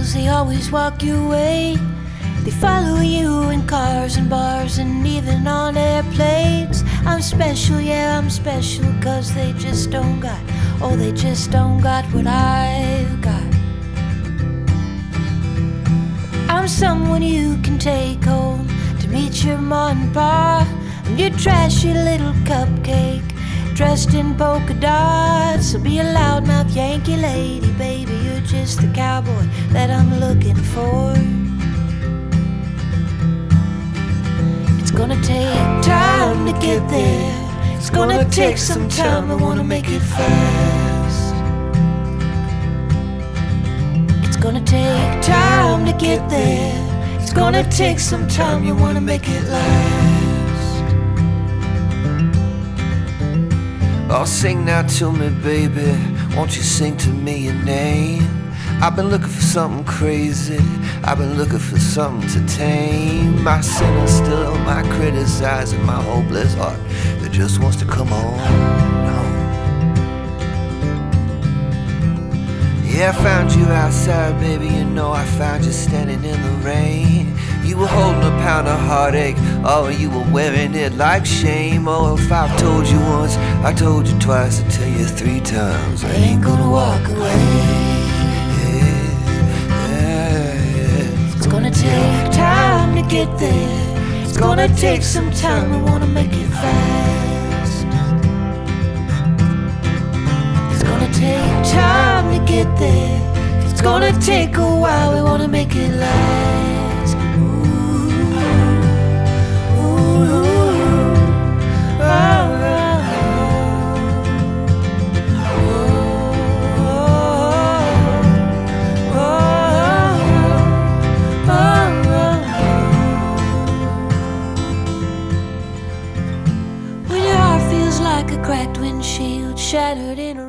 cause they always walk your way. They follow you in cars and bars and even on airplanes. I'm special, yeah, I'm special, cause they just don't got, oh, they just don't got what I've got. I'm someone you can take home to meet your mom and pa. I'm your trashy little cupcake dressed in polka dots. So be a loudmouth Yankee lady, baby, you're just the cowboy that I'm looking for. It's gonna take time to get there. It's gonna take some time, I wanna make it fast. It's gonna take time to get there. It's gonna take some time, you wanna make it last. Oh, sing now to me, baby. Won't you sing to me your name? I've been looking for something crazy. I've been looking for something to tame my sinner still, my criticizing, my hopeless heart that just wants to come on. Yeah, I found you outside, baby, you know I found you standing in the rain. You were holding a pound of heartache, oh, you were wearing it like shame. Oh, if I've told you once, I told you twice, I tell you 3 times, I ain't gonna walk away. It's gonna take time to get there. It's gonna take some time, I wanna make it fast. It's gonna take time to get there. It's gonna take a while, we wanna make it last. Ooh, ooh, oh, oh. When your heart feels like a cracked windshield, shattered in a